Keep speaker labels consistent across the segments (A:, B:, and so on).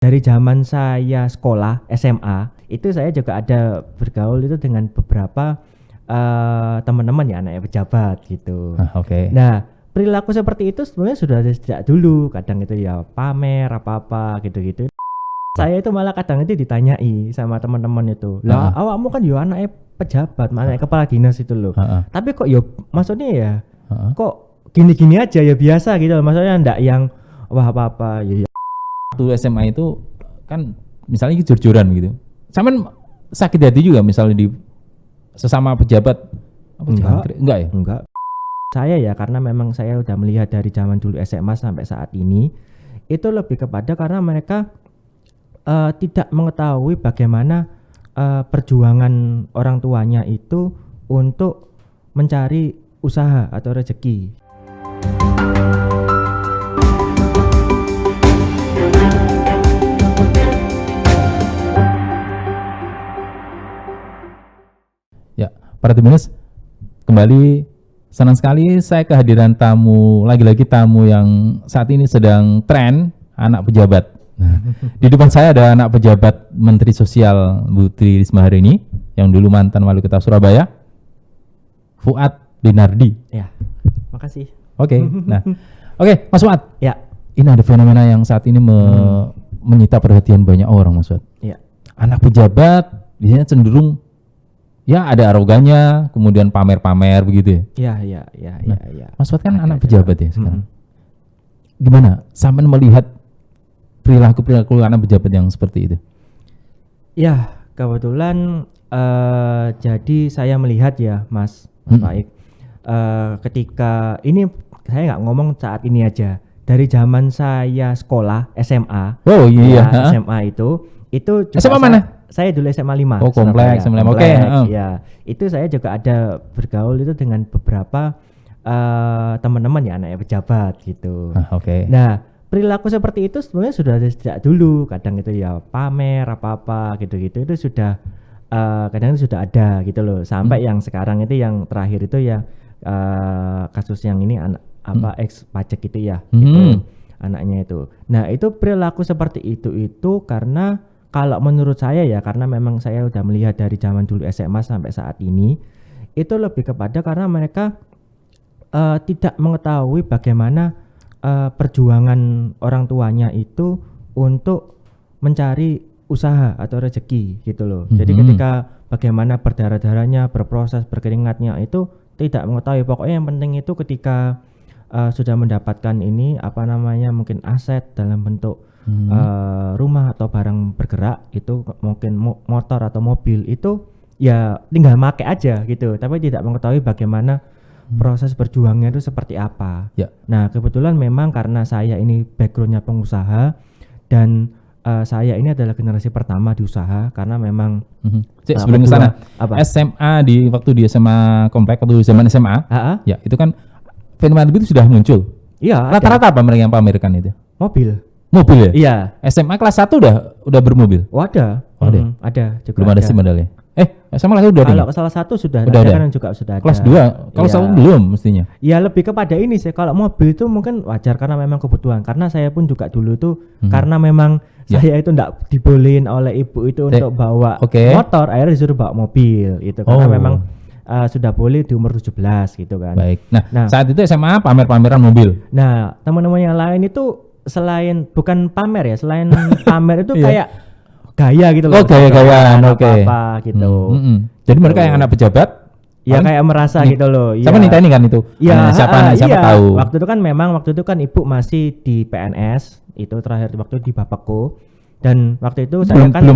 A: Dari zaman saya sekolah SMA, itu saya juga ada bergaul itu dengan beberapa teman-teman ya anaknya pejabat gitu.
B: Oke.
A: Nah, perilaku seperti itu sebenarnya sudah ada sejak dulu. Kadang itu ya pamer apa-apa gitu-gitu. Saya itu malah kadang itu ditanyai sama teman-teman itu. Lah, awakmu kan yo anaknya pejabat, anaknya kepala dinas itu loh. Tapi kok yo maksudnya ya kok gini-gini aja ya biasa gitu. Maksudnya ndak yang wah apa-apa ya.
B: Waktu SMA itu kan misalnya jujur-jujuran gitu. Sampean sakit hati juga misalnya di sesama pejabat enggak ya?
A: Enggak. Saya ya karena memang saya udah melihat dari zaman dulu SMA sampai saat ini itu lebih kepada karena mereka tidak mengetahui bagaimana perjuangan orang tuanya itu untuk mencari usaha atau rezeki.
B: Ya, para Tribuners, kembali senang sekali saya kehadiran tamu, lagi-lagi tamu yang saat ini sedang tren, anak pejabat. Nah, di depan saya ada anak pejabat Menteri Sosial Bu Tri Risma hari ini, yang dulu mantan Wali Kota Surabaya, Fuad Dinardi.
A: Ya, makasih.
B: Oke, nah, Mas Fuad.
A: Ya.
B: Ini ada fenomena yang saat ini menyita perhatian banyak orang, Mas Fuad.
A: Ya.
B: Anak pejabat biasanya cenderung ya ada arogannya, kemudian pamer-pamer begitu ya.
A: Ya.
B: Mas Fuad kan anak pejabat ya sekarang. Gimana sampai melihat perilaku anak pejabat yang seperti itu?
A: Ya, kebetulan jadi saya melihat ya Mas Baik. Ketika ini saya nggak ngomong saat ini aja. Dari zaman saya sekolah SMA.
B: Oh iya.
A: Ya, SMA itu juga
B: SMA mana?
A: Saya dulu SMA 5.
B: Oh, kompleks SMA 5. Oke.
A: Ya, itu saya juga ada bergaul itu dengan beberapa teman-teman ya anaknya pejabat gitu.
B: Oke.
A: Nah, perilaku seperti itu sebenarnya sudah ada sejak dulu. Kadang itu ya pamer apa-apa gitu-gitu itu sudah kadang itu sudah ada gitu loh. Sampai yang sekarang itu yang terakhir itu ya kasus yang ini ex pajak itu ya itu anaknya itu. Nah, itu perilaku seperti itu karena kalau menurut saya ya karena memang saya udah melihat dari zaman dulu SMA sampai saat ini itu lebih kepada karena mereka tidak mengetahui bagaimana perjuangan orang tuanya itu untuk mencari usaha atau rezeki gitu loh. Jadi ketika bagaimana berdarah-darahnya, berproses, berkeringatnya itu tidak mengetahui. Pokoknya yang penting itu ketika sudah mendapatkan ini mungkin aset dalam bentuk rumah atau barang bergerak itu mungkin motor atau mobil itu ya tinggal make aja gitu. Tapi tidak mengetahui bagaimana proses berjuangnya itu seperti apa.
B: Ya.
A: Nah, kebetulan memang karena saya ini backgroundnya pengusaha dan saya ini adalah generasi pertama di usaha karena memang
B: sebelum ke sana SMA waktu di SMA komplek waktu zaman SMA ya itu kan fenomena itu sudah muncul.
A: Iya.
B: Rata-rata apa mereka yang pamerkan itu?
A: Mobil ya?
B: Iya. SMA kelas 1 udah bermobil.
A: Oh, ada. Ada juga.
B: Belum ada sih modalnya. SMA kelas 1 udah.
A: Kalau kelas 1 sudah ada kan juga sudah ada.
B: Kelas 2, kalau 1 belum mestinya.
A: Ya lebih kepada ini sih. Kalau mobil itu mungkin wajar karena memang kebutuhan. Karena saya pun juga dulu tuh karena memang saya itu enggak dibolehin oleh ibu itu untuk bawa motor, akhirnya disuruh bawa mobil itu karena memang sudah boleh di umur 17 gitu kan.
B: Baik. Nah, saat itu SMA pamer-pameran mobil.
A: Nah, teman-teman yang lain itu selain bukan pamer ya, selain pamer itu kayak gaya gitu loh.
B: Oh, gaya-gayaan,
A: apa gitu.
B: Jadi mereka yang anak pejabat
A: ya kayak merasa gitu loh.
B: Siapa niteni kan itu?
A: Ya,
B: siapa tahu.
A: Waktu itu kan ibu masih di PNS, itu terakhir waktu di Bapakku. Dan waktu itu saya kan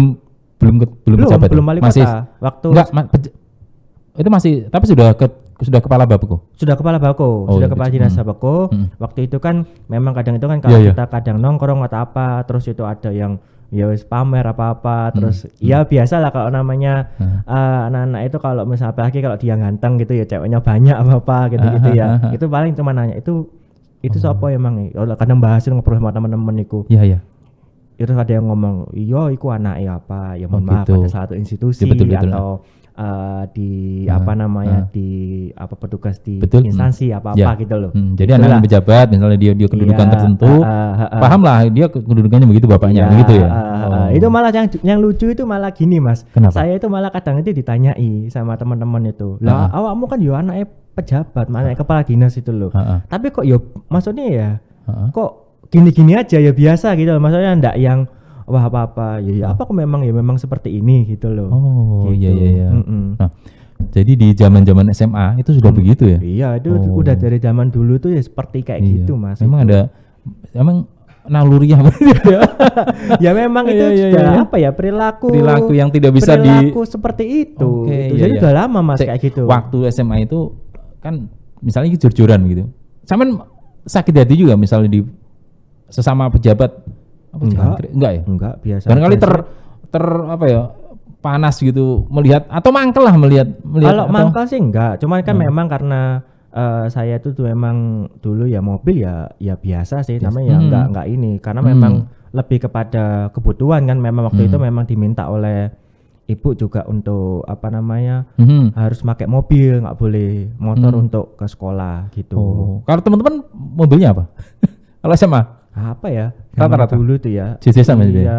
B: belum pejabat.
A: Belum wali kota. Waktu
B: itu masih tapi sudah kepala Bapakku.
A: Sudah kepala Bapakku, sudah kepala dinas Bapakku. Waktu itu kan memang kadang itu kan kalau kita kadang nongkrong atau apa, terus itu ada yang ya wis pamer apa-apa terus ya biasalah kalau namanya anak-anak itu kalau misalnya apalagi kalau dia ganteng gitu ya ceweknya banyak apa-apa gitu-gitu ya. Itu paling cuma nanya itu siapa emang? Kadang bahas ngobrol sama teman-teman iku.
B: Iya.
A: terus ada yang ngomong iya iku anaknya apa ya, mohon
B: Oh,
A: maaf
B: gitu.
A: ada satu institusi
B: Ya, betul, betul.
A: atau di
B: Ah,
A: apa namanya
B: ah.
A: di apa petugas di
B: Betul.
A: instansi apa
B: Ya.
A: gitu loh.
B: Jadi
A: Itulah.
B: anak pejabat misalnya dia kedudukan
A: Iya,
B: tertentu, paham lah dia kedudukannya begitu bapaknya,
A: iya,
B: begitu ya.
A: Itu malah yang lucu itu malah gini Mas.
B: Kenapa?
A: Saya itu malah kadang itu ditanyai sama teman-teman itu. Lah awakmu kan yo anaknya pejabat, anaknya kepala dinas itu loh. Tapi kok yo maksudnya ya kok gini-gini aja ya biasa gitu loh. Maksudnya ndak yang wah apa-apa ya apa kok memang seperti ini gitu loh.
B: Oh,
A: gitu.
B: iya. Nah, jadi di zaman-zaman SMA itu sudah begitu ya?
A: Iya, itu udah dari zaman dulu tuh ya seperti kayak
B: Iya.
A: gitu Mas.
B: Memang
A: itu.
B: emang naluriah
A: Ya memang itu sudah apa ya perilaku
B: yang tidak bisa
A: perilaku seperti itu.
B: Oke,
A: Itu jadi udah lama Mas kayak gitu.
B: Waktu SMA itu kan misalnya jujur-jujuran gitu. Sampean sakit hati juga misalnya di sesama pejabat enggak ya?
A: Enggak, biasa.
B: Barangkali apa ya? Panas gitu melihat atau mangkel lah melihat
A: kalau mangkel sih enggak, cuman kan memang karena saya tuh memang dulu ya mobil ya biasa sih namanya ya enggak ini karena memang lebih kepada kebutuhan kan memang waktu itu memang diminta oleh ibu juga untuk apa namanya harus pakai mobil, nggak boleh motor untuk ke sekolah gitu.
B: Kalau teman-teman mobilnya apa? Kalau SMA
A: apa ya
B: rata-rata
A: dulu tuh ya
B: sama
A: ya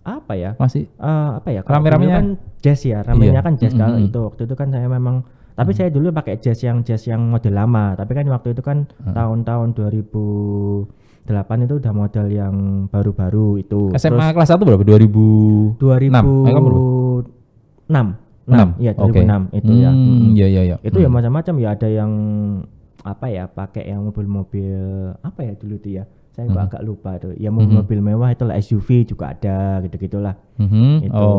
A: apa ya
B: masih
A: apa ya
B: rame-ramenya
A: kan jazz ya ramenya kan jazz kalau
B: Mm-hmm.
A: itu waktu itu kan saya memang tapi saya dulu pakai jazz yang model lama tapi kan waktu itu kan tahun-tahun 2008 itu udah model yang baru-baru itu.
B: SMA kelas 1 berapa? 2006
A: ya 2006 itu ya.
B: Iya.
A: Itu ya macam-macam ya ada yang apa ya pakai yang mobil apa ya dulu itu ya. Saya agak lupa tuh. Ya mobil mewah itu lah SUV juga ada gitu-gitulah. Itu.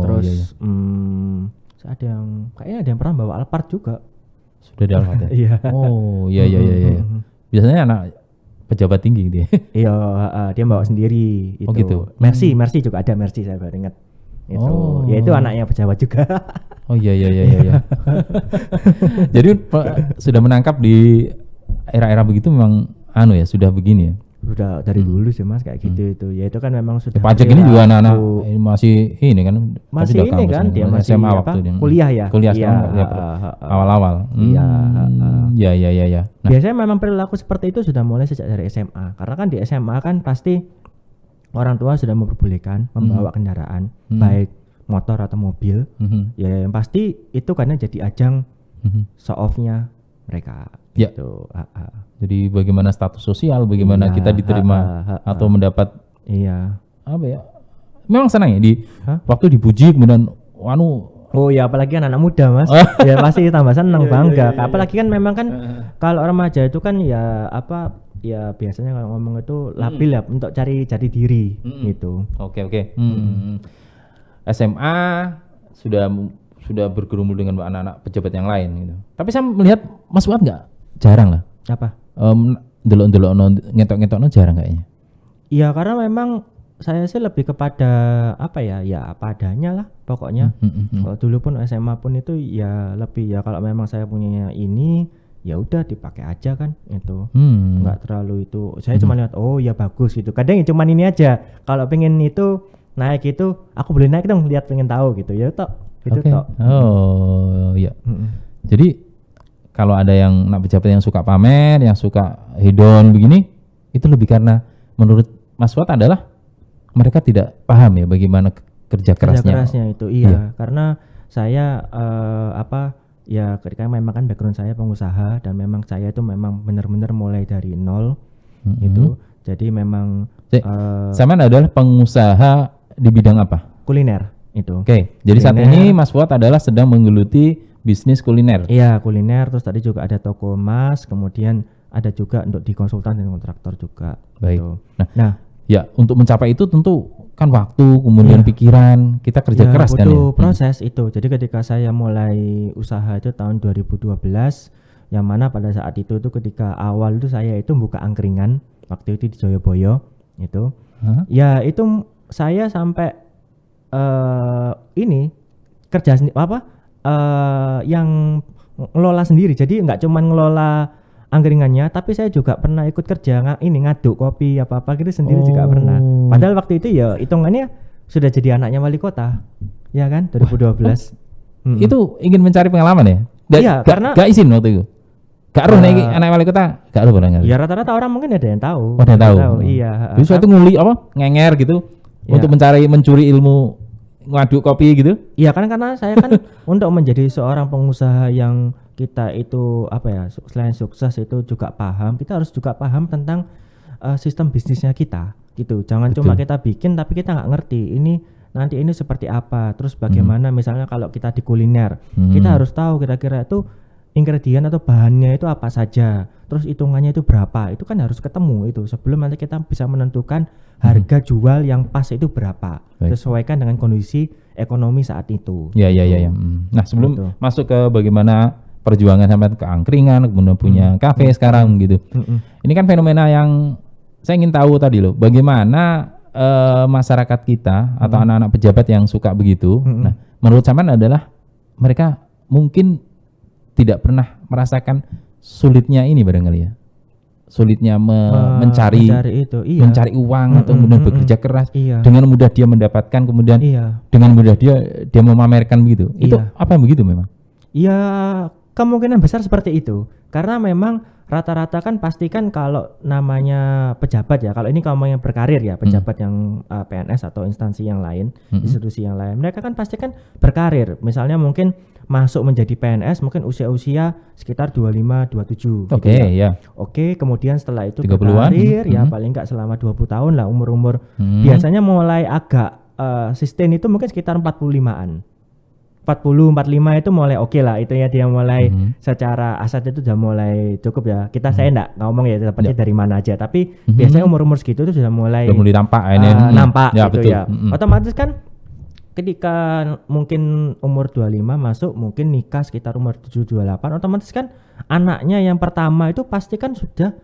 A: Terus ada yang kayaknya ada yang pernah bawa Alphard juga.
B: Sudah di Alphard ya?
A: Iya.
B: Oh, iya. Biasanya anak pejabat tinggi gitu ya.
A: Iya, dia bawa sendiri itu.
B: Oh, gitu.
A: Mercy juga ada Mercy saya baru ingat. Itu. Ya itu anaknya pejabat juga.
B: Oh iya. Jadi sudah menangkap di era-era begitu memang ya sudah begini ya.
A: Udah dari dulu sih Mas kayak gitu itu. Ya itu kan memang sudah
B: pajak ini juga anak-anak masih ini kan
A: masih ini kan dia masih
B: SMA
A: apa?
B: waktu
A: Kuliah ya.
B: Kuliah
A: sekarang
B: awal-awal. Iya.
A: Nah, biasanya memang perilaku seperti itu sudah mulai sejak dari SMA. Karena kan di SMA kan pasti orang tua sudah memperbolehkan membawa kendaraan baik motor atau mobil. Ya yang pasti itu karena jadi ajang show off-nya mereka.
B: Ya.
A: Gitu.
B: Jadi bagaimana status sosial, bagaimana kita diterima atau mendapat apa ya? Memang senang ya waktu dipuji kemudian
A: oh ya apalagi anak muda Mas. Ya pasti tambah senang bangga. Apalagi kan memang kan kalau remaja itu kan ya apa ya biasanya kalau ngomong itu labil ya untuk cari jati diri gitu.
B: Oke. SMA sudah bergerumul dengan anak-anak pejabat yang lain gitu. Tapi saya melihat Mas Fuad nggak jarang lah.
A: Apa?
B: Delok-delok ngetok-ngetokno jarang kayaknya.
A: Iya karena memang saya sih lebih kepada apa ya apa adanya lah pokoknya. Kalau dulu pun SMA pun itu ya lebih ya kalau memang saya punya ini ya udah dipakai aja kan itu. Nggak terlalu itu. Saya cuma lihat oh ya bagus gitu. Kadang ya cuman ini aja. Kalau pengen itu naik itu aku boleh naik dong lihat pengen tahu gitu ya tok. Itu tok.
B: Oh iya. Jadi kalau ada yang anak pejabat yang suka pamer, yang suka hedon begini, itu lebih karena menurut Mas Fuad adalah mereka tidak paham ya bagaimana kerja kerasnya
A: itu. Iya. Karena saya ya ketika memang kan background saya pengusaha dan memang saya itu memang benar-benar mulai dari nol gitu. Jadi memang
B: Saman adalah pengusaha di bidang apa?
A: Kuliner itu.
B: Oke. Jadi saat ini Mas Fuad adalah sedang menggeluti bisnis kuliner.
A: Iya, kuliner. Terus tadi juga ada toko emas, kemudian ada juga untuk di konsultan dan kontraktor juga.
B: Baik.
A: Gitu.
B: Nah, ya untuk mencapai itu tentu kan waktu, kemudian pikiran, kita kerja keras kan ya.
A: Butuh proses itu. Jadi ketika saya mulai usaha itu tahun 2012, yang mana pada saat itu tuh ketika awal itu saya itu buka angkringan waktu itu di Joyoboyo itu. Ya itu saya sampai ini kerja yang ngelola sendiri. Jadi nggak cuma ngelola angkringannya, tapi saya juga pernah ikut kerja ngaduk kopi apa-apa gitu sendiri juga pernah. Padahal waktu itu ya hitungannya sudah jadi anaknya wali kota, ya kan 2012.
B: Itu ingin mencari pengalaman ya?
A: Iya, karena
B: gak izin waktu itu. Gak roh nih anak wali kota, gak roh barangkali.
A: Ya rata-rata orang mungkin ada yang tahu.
B: Ada yang tahu.
A: Iya.
B: Jadi suatu nguli apa? Ngenger gitu untuk mencuri ilmu ngaduk kopi gitu.
A: Iya kan karena saya kan untuk menjadi seorang pengusaha yang kita itu apa ya selain sukses itu juga paham, kita harus juga paham tentang sistem bisnisnya kita gitu. Jangan cuma kita bikin tapi kita nggak ngerti ini nanti ini seperti apa, terus bagaimana misalnya kalau kita di kuliner, kita harus tahu kira-kira itu ingredient atau bahannya itu apa saja, terus hitungannya itu berapa, itu kan harus ketemu itu sebelum nanti kita bisa menentukan harga jual yang pas itu berapa, sesuaikan dengan kondisi ekonomi saat itu.
B: Ya. Nah sebelum masuk ke bagaimana perjuangan sampai ke angkringan, kemudian punya kafe sekarang gitu. Ini kan fenomena yang saya ingin tahu tadi loh, bagaimana masyarakat kita atau anak-anak pejabat yang suka begitu. Nah, menurut Saman adalah mereka mungkin tidak pernah merasakan sulitnya ini barangkali ya. Sulitnya mencari mencari uang atau kemudian bekerja keras. Dengan mudah dia mendapatkan, kemudian dengan mudah dia memamerkan begitu. Itu apa yang begitu memang?
A: Ya kemungkinan besar seperti itu. Karena memang rata-rata kan pastikan kalau namanya pejabat ya, kalau ini kamu yang berkarir ya, pejabat yang PNS atau instansi yang lain, institusi yang lain, mereka kan pasti kan berkarir. Misalnya mungkin masuk menjadi PNS mungkin usia-usia sekitar 25, 27
B: Oke,
A: gitu
B: ya.
A: Oke, kemudian setelah itu
B: 30-an,
A: berkarir ya paling enggak selama 20 tahun lah umur-umur. Biasanya mulai agak sustain itu mungkin sekitar 45-an. 40, 45 itu mulai oke lah, itu ya dia mulai secara aset itu sudah mulai cukup ya. Saya enggak ngomong ya dapatnya dari mana aja, tapi biasanya umur-umur segitu itu sudah mulai
B: nampak
A: nampak
B: ya,
A: gitu
B: betul.
A: ya. Otomatis kan ketika mungkin umur 25 masuk mungkin nikah sekitar umur 7, 28, otomatis kan anaknya yang pertama itu pasti kan sudah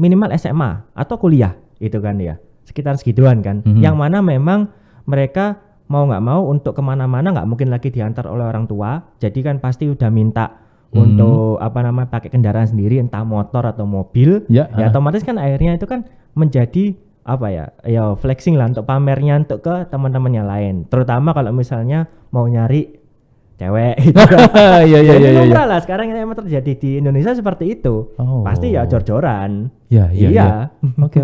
A: minimal SMA atau kuliah gitu kan ya, sekitar segituan kan. Yang mana memang mereka mau nggak mau untuk kemana-mana nggak mungkin lagi diantar oleh orang tua, jadi kan pasti udah minta untuk pakai kendaraan sendiri, entah motor atau mobil ya otomatis kan akhirnya itu kan menjadi flexing lah untuk pamernya untuk ke teman-temannya lain, terutama kalau misalnya mau nyari cewek itu kan. Lumrah lah sekarang yang terjadi di Indonesia seperti itu. Pasti ya jor-joran. Iya.
B: Oke.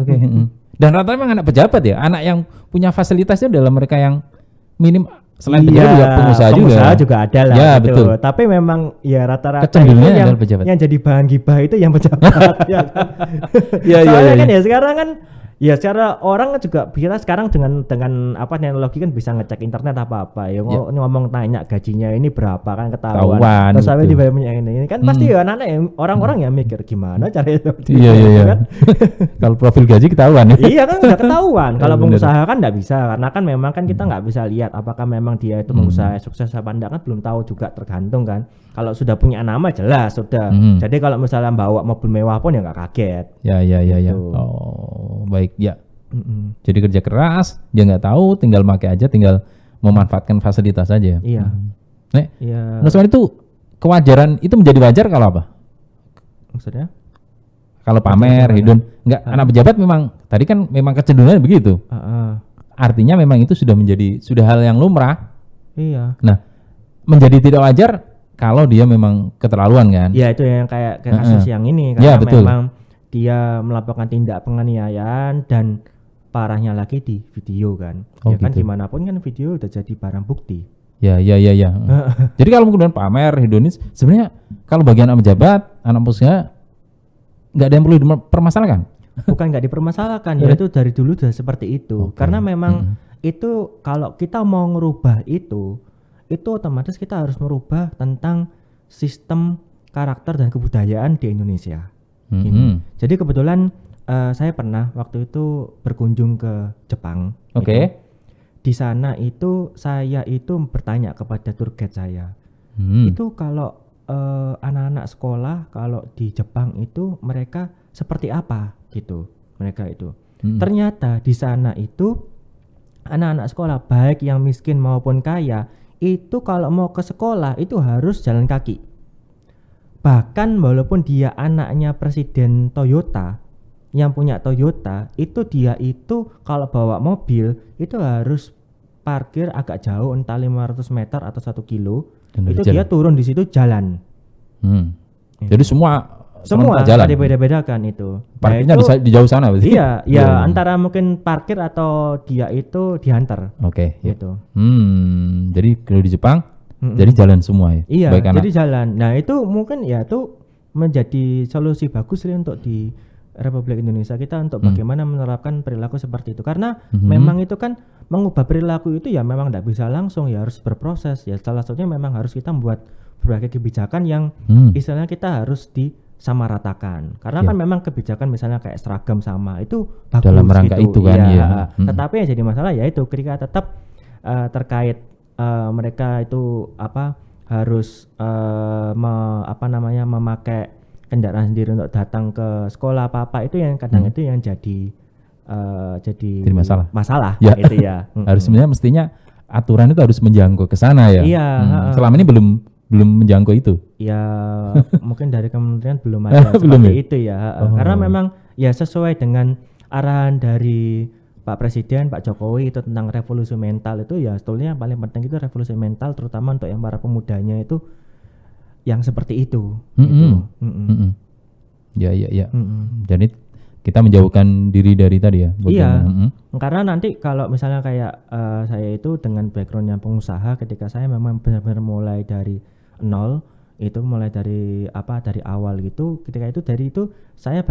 B: Dan rata-rata memang anak pejabat ya, anak yang punya fasilitasnya adalah mereka yang minim, selain pejabat juga pengusaha juga
A: ada lah
B: ya,
A: gitu.
B: Betul.
A: Tapi memang ya rata-rata yang jadi bahan gibah itu yang pejabat ya kan? Soalnya kan ya sekarang kan ya secara orang juga kita sekarang dengan teknologi kan bisa ngecek internet apa ngomong tanya gajinya ini berapa kan ketahuan. Terus sampai dibayarnya ini kan pasti ya anak-anak orang-orang ya mikir gimana caranya.
B: Kan? Kalau profil gaji ketahuan.
A: Iya kan udah ketahuan. Kalau pengusaha kan enggak bisa, karena kan memang kan kita enggak bisa lihat apakah memang dia itu pengusaha sukses apa enggak, kan belum tahu juga, tergantung kan. Kalau sudah punya nama jelas sudah. Jadi kalau misalnya bawa mobil mewah pun ya enggak kaget.
B: Ya. Oh, baik ya. Jadi kerja keras, dia nggak tahu, tinggal pakai aja, tinggal memanfaatkan fasilitas aja.
A: Iya.
B: Nah, soal itu kewajaran itu menjadi wajar kalau apa?
A: Maksudnya?
B: Kalau pamer, hedon, nggak. Anak pejabat memang tadi kan memang kecenderungannya begitu. Artinya memang itu sudah hal yang lumrah.
A: Iya.
B: Nah, menjadi tidak wajar kalau dia memang keterlaluan kan?
A: Ya itu yang kayak kasus yang ini, karena memang dia melakukan tindak penganiayaan dan parahnya lagi di video kan. Kan gimana pun kan video udah jadi barang bukti.
B: Ya. Jadi kalau kemudian pamer hedonis, sebenarnya kalau bagian anak pejabat, anak pengusaha nggak ada yang perlu dipermasalahkan.
A: Bukan nggak dipermasalahkan, ya itu dari dulu sudah seperti itu. Karena memang itu kalau kita mau ngerubah itu otomatis kita harus merubah tentang sistem karakter dan kebudayaan di Indonesia. Jadi kebetulan saya pernah waktu itu berkunjung ke Jepang.
B: Oke.
A: Di sana itu saya itu bertanya kepada tour guide saya. Itu kalau anak-anak sekolah kalau di Jepang itu mereka seperti apa gitu. Mereka itu. Ternyata di sana itu anak-anak sekolah baik yang miskin maupun kaya itu kalau mau ke sekolah itu harus jalan kaki. Bahkan walaupun dia anaknya presiden Toyota, yang punya Toyota, itu dia itu kalau bawa mobil itu harus parkir agak jauh, entah 500 meter atau 1 kilo.
B: Dan
A: Itu
B: jalan.
A: dia turun di situ jalan.
B: Jadi semua
A: Semua beda-bedakan itu.
B: Parkirnya
A: Nah,
B: di jauh sana berarti.
A: Iya, ya antara mungkin parkir atau dia itu diantar.
B: Oke.
A: Gitu.
B: Jadi kalau di Jepang jadi jalan semua ya.
A: Iya,
B: Baik anak.
A: jadi jalan. Nah, itu mungkin ya itu menjadi solusi bagus sih untuk di Republik Indonesia kita untuk bagaimana menerapkan perilaku seperti itu. Karena memang itu kan mengubah perilaku itu ya memang tidak bisa langsung, ya harus berproses. Ya salah satunya memang harus kita membuat berbagai kebijakan yang istilahnya kita harus disamaratakan. Karena kan memang kebijakan misalnya kayak seragam sama itu bagus
B: dalam rangka
A: gitu.
B: itu kan
A: ya.
B: ya.
A: Tetapi yang jadi masalah ya itu ketika tetap terkait mereka itu harus memakai kendaraan sendiri untuk datang ke sekolah apa itu yang kadang itu yang jadi masalah
B: ya.
A: Gitu ya.
B: Harus sebenarnya mestinya aturan itu harus menjangkau ke sana ya.
A: Iya.
B: Selama ini belum menjangkau itu.
A: Ya mungkin dari kementerian belum ada seperti itu ya. Karena memang ya sesuai dengan arahan dari Pak Presiden, Pak Jokowi itu tentang revolusi mental itu ya sebetulnya yang paling penting itu revolusi mental terutama untuk yang para pemudanya itu yang seperti itu. Gitu.
B: Ya. Jadi kita menjauhkan diri dari tadi ya.
A: Iya. Karena nanti kalau misalnya kayak saya itu dengan backgroundnya pengusaha, ketika saya memang benar-benar mulai dari nol, itu mulai dari awal gitu. Ketika itu dari itu saya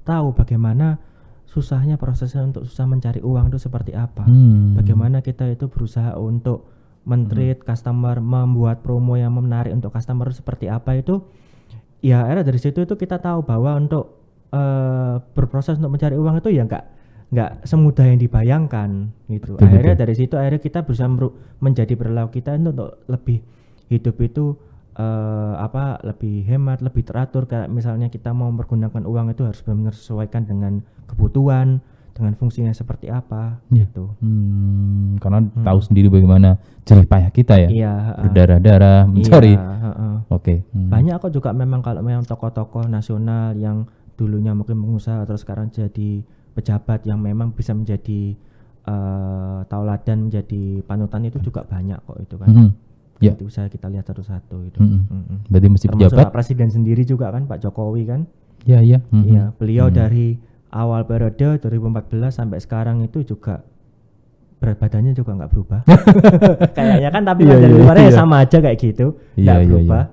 A: tahu bagaimana susahnya prosesnya untuk susah mencari uang itu seperti apa. Bagaimana kita itu berusaha untuk men-treat customer, membuat promo yang menarik untuk customer seperti apa itu. Ya akhirnya dari situ itu kita tahu bahwa untuk berproses untuk mencari uang itu ya nggak semudah yang dibayangkan gitu. Akhirnya dari situ kita berusaha menjadi perilaku kita untuk lebih hidup itu lebih hemat, lebih teratur. Kayak misalnya kita mau menggunakan uang itu harus benar-benar sesuaikan dengan kebutuhan, dengan fungsinya seperti apa gitu.
B: Karena tahu sendiri bagaimana jerih payah kita ya.
A: Iya,
B: berdarah-darah mencari. Oke.
A: Banyak kok juga memang kalau memang tokoh-tokoh nasional yang dulunya mungkin pengusaha terus sekarang jadi pejabat yang memang bisa menjadi tauladan, menjadi panutan itu juga banyak kok itu kan.
B: Ya.
A: Itu bisa kita lihat satu-satu itu.
B: Berarti mesti
A: termasuk
B: pejabat.
A: Pak Presiden sendiri juga kan, Pak Jokowi kan.
B: Iya.
A: Iya, beliau dari awal periode 2014 sampai sekarang itu juga berat badannya juga nggak berubah. Kayaknya kan tapi dari luarnya sama aja kayak gitu, nggak berubah.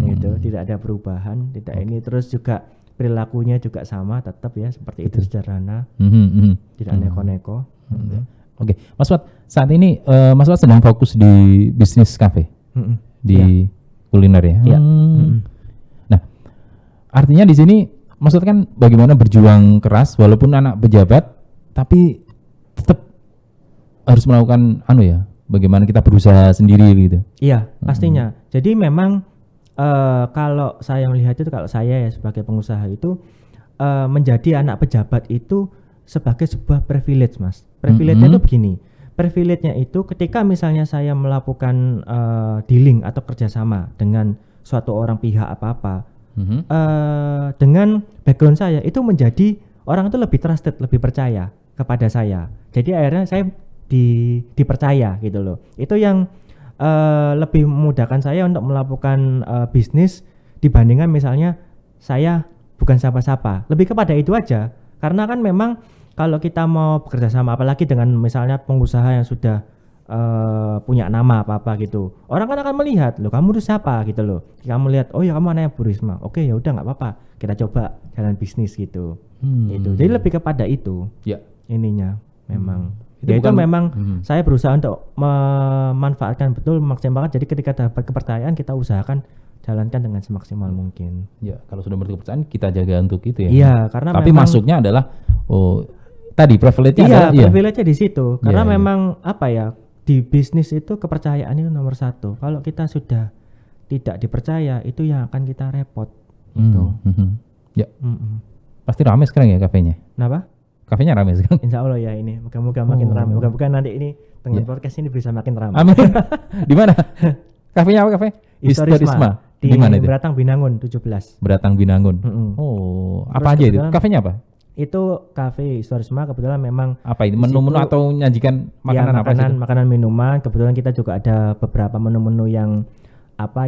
A: Gitu, tidak ada perubahan, tidak ini terus juga perilakunya juga sama tetap ya seperti itu sederhana, tidak neko-neko.
B: Oke, Mas Wat, saat ini Mas Wat sedang fokus di bisnis kafe, di kuliner ya.
A: Iya.
B: Nah, artinya di sini Mas Wat kan bagaimana berjuang keras walaupun anak pejabat, tapi tetap harus melakukan bagaimana kita berusaha sendiri gitu.
A: Iya, pastinya. Jadi memang kalau saya melihat itu, kalau saya ya sebagai pengusaha itu menjadi anak pejabat itu sebagai sebuah privilege, Mas. Privilege-nya itu begini. Privilege-nya itu ketika misalnya saya melakukan dealing atau kerjasama dengan suatu orang pihak apa-apa, dengan background saya itu menjadi orang itu lebih trusted, lebih percaya kepada saya. Jadi akhirnya saya dipercaya gitu loh. Itu yang lebih memudahkan saya untuk melakukan bisnis dibandingkan misalnya saya bukan siapa-siapa. Lebih kepada itu aja. Karena kan memang kalau kita mau bekerja sama apalagi dengan misalnya pengusaha yang sudah punya nama apa-apa gitu. Orang kan akan melihat, loh kamu itu siapa gitu loh. Kamu lihat, oh ya kamu anaknya Bu Risma. Oke, ya udah nggak apa-apa. Kita coba jalan bisnis gitu. Gitu. Jadi lebih kepada itu.
B: Ya.
A: Ininya memang. Itu memang saya berusaha untuk memanfaatkan betul, memaksimalkan. Jadi ketika dapat kepercayaan kita usahakan jalankan dengan semaksimal mungkin.
B: Ya, kalau sudah mendapat kepercayaan kita jaga untuk itu ya.
A: Iya, karena
B: tapi
A: memang,
B: masuknya adalah tadi privilege-nya adalah
A: privilege-nya di situ. Karena memang di bisnis itu kepercayaan itu nomor satu. Kalau kita sudah tidak dipercaya itu yang akan kita repot. Itu.
B: Ya. Pasti ramai sekarang ya kafenya.
A: Kenapa?
B: Kafenya ramai sekarang.
A: Insya Allah ya ini. Moga-moga makin ramai. Moga-moga nanti ini dengan podcast ini bisa makin ramai.
B: Amin. Di mana? Kafenya apa kafe?
A: Historisma.
B: Di mana itu?
A: Beratang Binangun 17.
B: Beratang Binangun.
A: Mm-mm.
B: Oh,
A: Terus
B: apa aja itu?
A: kebetulan-
B: Kafenya apa?
A: Itu kafe Historisma, kebetulan memang
B: Apa ini?
A: di
B: Menu-menu
A: situ-
B: atau menyajikan
A: ya,
B: makanan apa sih?
A: makanan minuman. Kebetulan kita juga ada beberapa menu-menu yang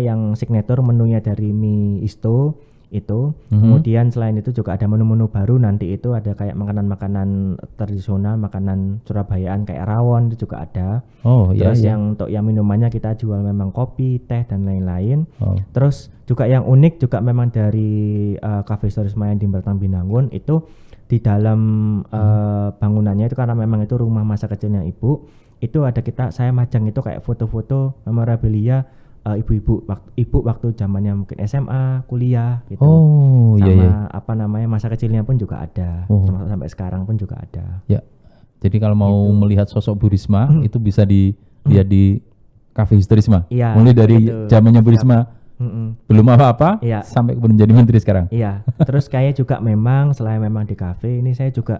A: yang signature menunya dari mie Isto itu. Kemudian selain itu juga ada menu-menu baru, nanti itu ada kayak makanan-makanan tradisional, makanan Surabayaan kayak rawon itu juga ada.
B: Oh, iya.
A: Terus
B: Iya.
A: yang untuk yang minumannya kita jual memang kopi, teh dan lain-lain.
B: Oh.
A: Terus juga yang unik juga memang dari Cafe Historisma yang di Beratang Binangun itu di dalam bangunannya itu, karena memang itu rumah masa kecilnya ibu, itu ada saya majang itu kayak foto-foto memorabilia ibu-ibu waktu zamannya mungkin SMA, kuliah gitu.
B: Oh,
A: Sama
B: iya.
A: masa kecilnya pun juga ada.
B: Oh.
A: Termasuk sampai sekarang pun juga ada.
B: Ya. Jadi kalau mau
A: Gitu.
B: melihat sosok Bu Risma itu bisa dilihat di Cafe Historisma.
A: Iya,
B: Mulai dari
A: betul.
B: zamannya Bu
A: Siap.
B: Risma
A: Mm-mm.
B: belum apa-apa
A: Iya.
B: sampai kemudian jadi menteri sekarang.
A: Iya, terus kayak juga memang selain memang di kafe ini saya juga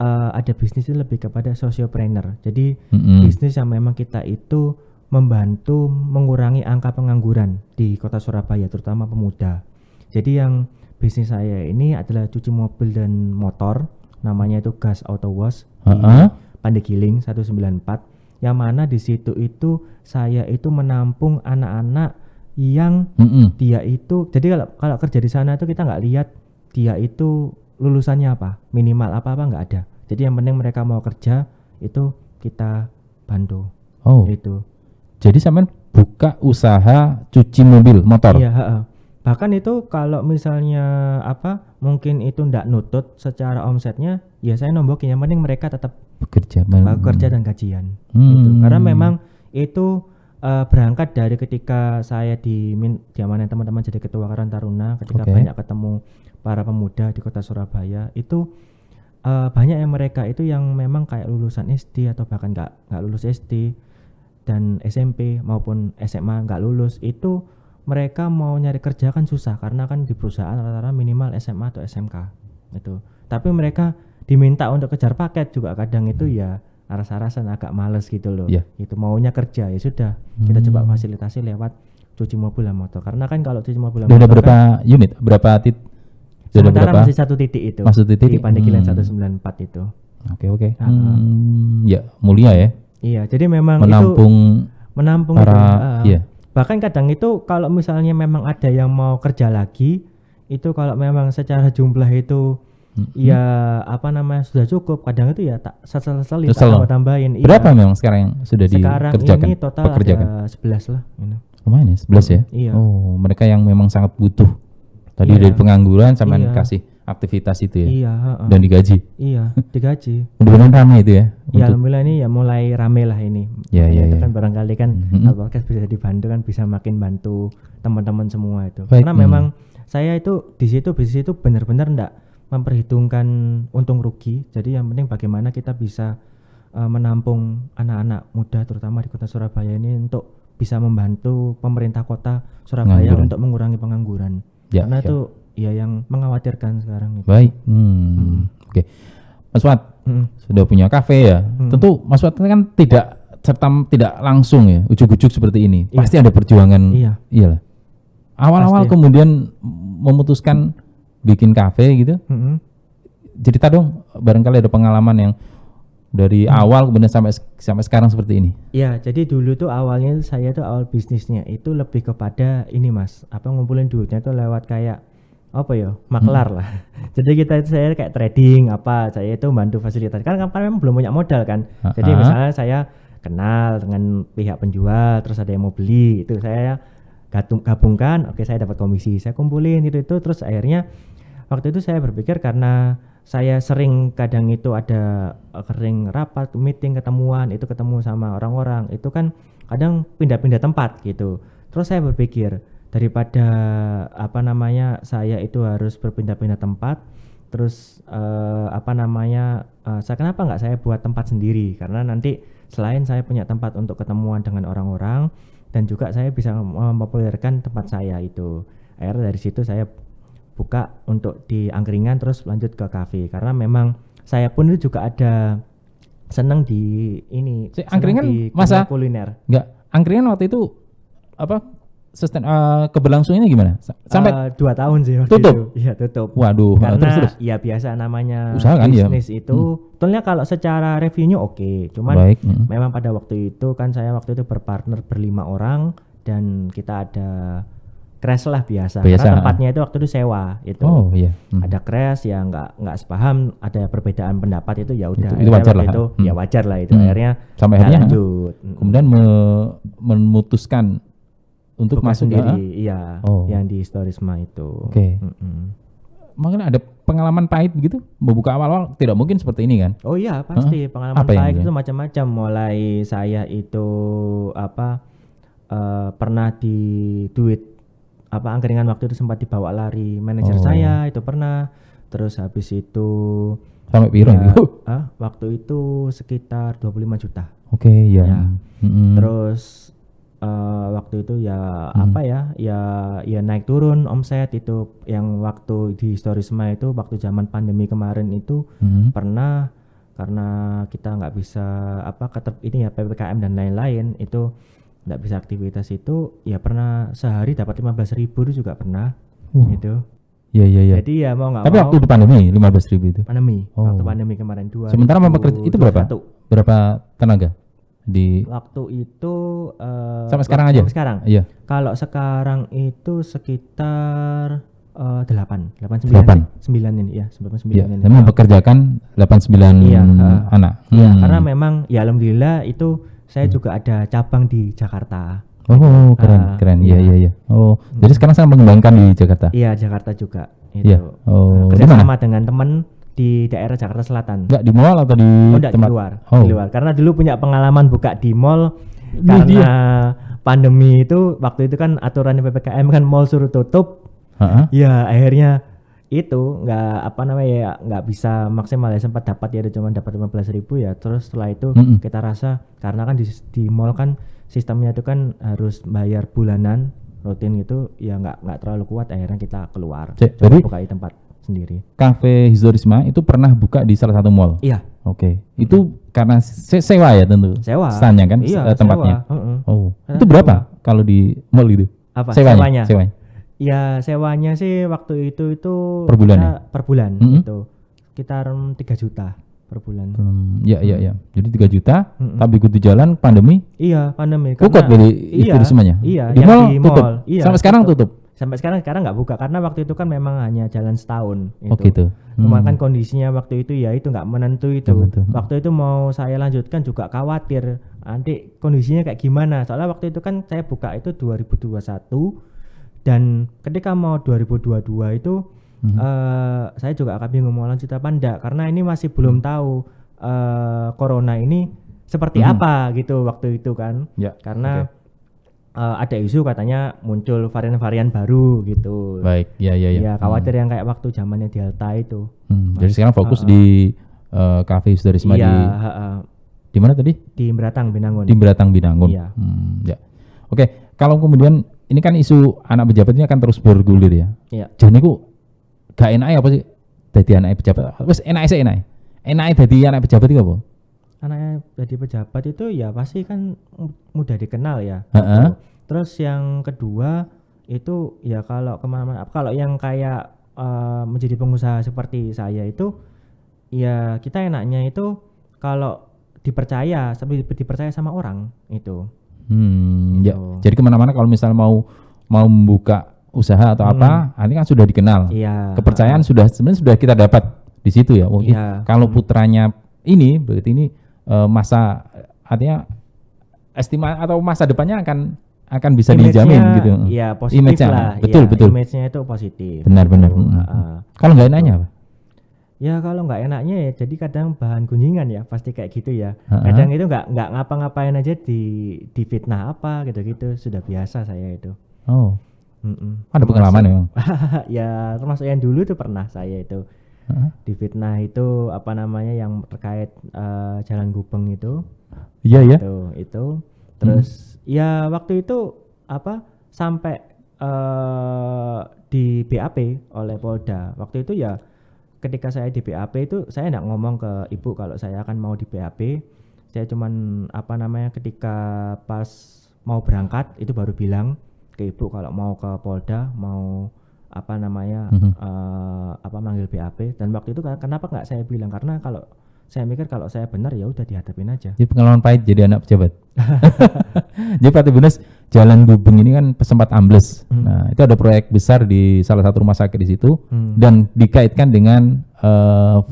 A: ada bisnis itu lebih kepada sociopreneur. Jadi bisnis yang memang kita itu membantu mengurangi angka pengangguran di kota Surabaya, terutama pemuda. Jadi yang bisnis saya ini adalah cuci mobil dan motor, namanya itu Gas Auto Wash di Pandegiling 194. Yang mana di situ itu saya itu menampung anak-anak yang dia itu, jadi kalau kerja di sana itu kita nggak lihat dia itu lulusannya apa, minimal apa nggak ada. Jadi yang penting mereka mau kerja itu kita bantu.
B: Oh.
A: Itu.
B: Jadi sampean buka usaha cuci mobil, motor.
A: Iya, bahkan itu kalau misalnya mungkin itu ndak nutut secara omsetnya, ya saya nombokin, yang penting mereka tetap
B: Bekerja
A: dan gajian. Gitu. Karena memang itu berangkat dari ketika saya diamanai teman-teman jadi ketua Karang Taruna, ketika banyak ketemu para pemuda di kota Surabaya, itu banyak yang mereka itu yang memang kayak lulusan SD atau bahkan nggak lulus SD dan SMP maupun SMA nggak lulus, itu mereka mau nyari kerja kan susah karena kan di perusahaan rata-rata minimal SMA atau SMK itu. Tapi mereka diminta untuk kejar paket juga kadang itu ya rasa-rasan agak males gitu loh.
B: Yeah.
A: Itu maunya kerja, ya sudah kita coba fasilitasi lewat cuci mobil dan motor. Karena kan kalau cuci mobil dan motor
B: berapa
A: kan,
B: unit? Berapa
A: sementara masih satu titik itu.
B: Masih titik
A: di Pandegiling 194 itu.
B: Oke. Ya, mulia ya.
A: Iya, jadi memang menampung
B: para
A: itu. Bahkan kadang itu kalau misalnya memang ada yang mau kerja lagi, itu kalau memang secara jumlah itu ya sudah cukup, kadang itu ya tak sesali tambahin.
B: Berapa memang sekarang yang sudah
A: sekarang
B: dikerjakan?
A: Ini total ada 11 lah.
B: Lumayan ya, 11 ya?
A: Iya.
B: Oh, mereka yang memang sangat butuh. Tadi dari pengangguran sampai kasih aktivitas itu ya.
A: Iya,
B: dan digaji.
A: Iya, digaji.
B: Mudah-mudahan ramai itu ya.
A: Ya alhamdulillah ini ya mulai rame lah ini.
B: Ya.
A: Kan barangkali kan podcast bisa dibantu kan, bisa makin bantu teman-teman semua itu.
B: Baik.
A: Karena memang saya itu di situ bisnis itu benar-benar enggak memperhitungkan untung rugi. Jadi yang penting bagaimana kita bisa menampung anak-anak muda terutama di kota Surabaya ini untuk bisa membantu pemerintah kota Surabaya untuk mengurangi pengangguran.
B: Ya,
A: karena itu ya yang mengkhawatirkan sekarang itu.
B: Baik. Oke. Mas Wat sudah punya kafe ya. Tentu Mas Wat kan tidak langsung ya ujuk-ujuk seperti ini.
A: Iya.
B: Pasti ada perjuangan.
A: Iyalah.
B: Awal-awal kemudian memutuskan bikin kafe gitu. Cerita dong, barangkali ada pengalaman yang dari awal kemudian sampai sekarang seperti ini.
A: Ya, jadi dulu tuh awalnya saya tuh awal bisnisnya itu lebih kepada ini Mas, ngumpulin duitnya tuh lewat kayak maklar lah. Jadi saya kayak trading saya itu bantu fasilitas. Kan memang belum punya modal kan. Jadi misalnya saya kenal dengan pihak penjual, terus ada yang mau beli, itu saya gabungkan, oke saya dapat komisi, saya kumpulin itu terus akhirnya waktu itu saya berpikir karena saya sering kadang itu ada kering rapat, meeting, ketemuan, itu ketemu sama orang-orang, itu kan kadang pindah-pindah tempat gitu. Terus saya berpikir daripada saya itu harus berpindah-pindah tempat, terus saya kenapa nggak saya buat tempat sendiri, karena nanti selain saya punya tempat untuk ketemuan dengan orang-orang dan juga saya bisa mempopulerkan tempat saya itu. Akhirnya dari situ saya buka untuk di angkringan terus lanjut ke kafe, karena memang saya pun itu juga ada seneng di ini
B: angkringan
A: di
B: masa
A: kuliner.
B: Enggak, angkringan waktu itu keberlangsungannya gimana? Sampai
A: 2 tahun sih waktu
B: tutup?
A: itu. Iya, tutup.
B: Waduh,
A: Karena
B: terus.
A: ya biasa namanya
B: Usaha kan ya?
A: bisnis itu. Sebetulnya kalau secara revenue oke, cuman
B: Baik.
A: memang pada waktu itu kan saya waktu itu berpartner ber5 orang dan kita ada crash lah biasa. Karena tempatnya itu waktu itu sewa itu.
B: Oh iya.
A: Ada crash ya nggak sepaham, ada perbedaan pendapat itu ya udah.
B: Itu wajar lah.
A: Itu ya wajar lah itu. Akhirnya
B: sampai akhirnya
A: lanjut.
B: Kemudian memutuskan untuk
A: Buka
B: masuk
A: sendiri, iya, yang di Storisma itu.
B: Oke. Mungkin ada pengalaman pahit begitu membuka awal-awal, tidak mungkin seperti ini kan?
A: Oh iya pasti pengalaman pahit itu macam-macam. Mulai saya itu pernah di duit angkringan waktu itu sempat dibawa lari manajer saya itu pernah. Terus habis itu
B: sampai piro itu?
A: Waktu itu sekitar 25 juta.
B: Oke, ya.
A: Terus waktu itu ya ya naik turun omset itu yang waktu di Storisma itu waktu zaman pandemi kemarin itu pernah karena kita nggak bisa PPKM dan lain-lain itu nggak bisa aktivitas itu ya pernah sehari dapat 15.000 itu juga pernah gitu.
B: Iya.
A: Jadi ya mau nggak
B: tapi waktu itu pandemi 15.000 itu.
A: Waktu pandemi kemarin 2.
B: Sementara itu berapa tenaga di
A: waktu itu
B: sampai sekarang aja?
A: Sampai sekarang.
B: Iya.
A: Kalau sekarang itu sekitar 9 ini ya, 9 ini.
B: Memang mempekerjakan 89 anak.
A: Iya, karena memang ya alhamdulillah itu saya juga ada cabang di Jakarta.
B: Oh, keren. Iya. Oh, jadi sekarang saya mengembangkan di Jakarta.
A: Iya, Jakarta juga. Itu.
B: Iya. Oh,
A: kerja sama dengan teman di daerah Jakarta Selatan.
B: Enggak di mall atau di
A: tempat? Di luar. Karena dulu punya pengalaman buka di mall karena pandemi itu waktu itu kan aturan PPKM kan mall suruh tutup. Ya akhirnya itu nggak bisa maksimal ya, sempat dapat ya cuma dapat 15.000 ya. Terus setelah itu kita rasa karena kan di mall kan sistemnya itu kan harus bayar bulanan rutin gitu ya, nggak terlalu kuat, akhirnya kita keluar buka di tempat sendiri.
B: Cafe Storisma itu pernah buka di salah satu mall.
A: Iya.
B: Oke. Itu karena sewa ya tentu.
A: Sewa.
B: Standnya kan tempatnya. Oh. Itu berapa kalau di mall itu?
A: Apa?
B: Sewanya.
A: Ya sewanya sih waktu itu
B: per bulan
A: per bulan itu sekitar 3 juta per bulan.
B: Iya. Jadi 3 juta tapi begitu jalan pandemi.
A: Iya, pandemi.
B: Kukut berarti itu semuanya.
A: Iya,
B: di mall tutup.
A: Iya,
B: sampai sekarang tutup.
A: Sampai sekarang nggak buka karena waktu itu kan memang hanya jalan setahun itu.
B: Oh gitu.
A: Cuma kan kondisinya waktu itu ya itu nggak menentu itu. Waktu itu mau saya lanjutkan juga khawatir nanti kondisinya kayak gimana. Soalnya waktu itu kan saya buka itu 2021 dan ketika mau 2022 itu saya juga akan bingung mau lanjut apa enggak karena ini masih belum tahu corona ini seperti apa gitu waktu itu kan. Karena ada isu katanya muncul varian-varian baru gitu.
B: Baik, ya.
A: Ya khawatir yang kayak waktu zamannya Delta itu.
B: Jadi sekarang fokus di Cafe Storisma di mana tadi?
A: Di Beratang Binangun.
B: Di Beratang Binangun.
A: Iya.
B: Ya. Oke, kalau kemudian ini kan isu anak pejabat ini akan terus bergulir ya.
A: Iya.
B: Jadi niku gak enak apa sih dadi anak pejabat? Wes enak sih enak. Enak dadi anak pejabat itu apa?
A: Anaknya jadi pejabat itu ya pasti kan mudah dikenal ya. Terus yang kedua itu ya kalau kemana-mana, kalau yang kayak menjadi pengusaha seperti saya itu ya kita enaknya itu kalau dipercaya sama orang itu.
B: Ya. Jadi kemana-mana kalau misalnya mau membuka usaha atau apa, ini kan sudah dikenal.
A: Iya.
B: Kepercayaan sebenarnya sudah kita dapat di situ ya. Kalau putranya ini berarti ini masa artinya estimasi atau masa depannya akan bisa dijamin gitu.
A: Iya, positif lah.
B: Betul.
A: Image-nya itu positif.
B: Benar. Kalau nggak enaknya apa?
A: Ya kalau nggak enaknya ya jadi kadang bahan gunjingan ya pasti kayak gitu ya. Kadang itu nggak ngapa-ngapain aja di fitnah apa gitu sudah biasa saya itu.
B: Oh. Ada pengalaman memang.
A: Ya termasuk yang dulu tuh pernah saya itu di fitnah itu yang terkait Jalan Gubeng itu.
B: Iya.
A: Itu. Terus ya waktu itu sampai di BAP oleh Polda. Waktu itu ya ketika saya di BAP itu saya enggak ngomong ke ibu kalau saya akan mau di BAP. Saya cuman ketika pas mau berangkat itu baru bilang ke ibu kalau mau ke Polda, mau apa namanya manggil BAP. Dan waktu itu kenapa nggak saya bilang, karena kalau saya mikir kalau saya benar ya udah dihadapin aja.
B: Jadi pengalaman pahit jadi anak pejabat. Jadi Pak Tribunus, Jalan Gubeng ini kan sempat ambles. Nah, itu ada proyek besar di salah satu rumah sakit di situ dan dikaitkan dengan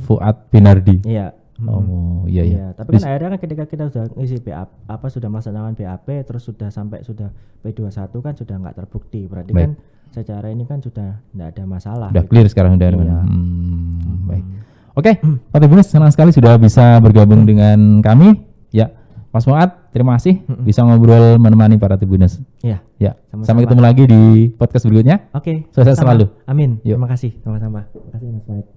B: Fuad Binardi.
A: Iya.
B: Oh iya iya.
A: Tapi kan akhirnya kan ketika kita sudah ngisi BAP, sudah melaksanakan BAP, terus sudah sampai sudah P21 kan sudah nggak terbukti. Berarti kan secara ini kan sudah nggak ada masalah.
B: Udah clear sekarang udah.
A: Iya.
B: Baik. Oke, Pak Tribunus, senang sekali sudah bisa bergabung dengan kami. Ya, Mas Fuad, terima kasih bisa ngobrol menemani para Tribunus.
A: Iya.
B: Ya.
A: Sama-sama.
B: Sampai ketemu lagi di podcast berikutnya.
A: Oke.
B: Sukses selalu.
A: Amin.
B: Yuk.
A: Terima kasih. Sama-sama. Terima kasih Mas Mike.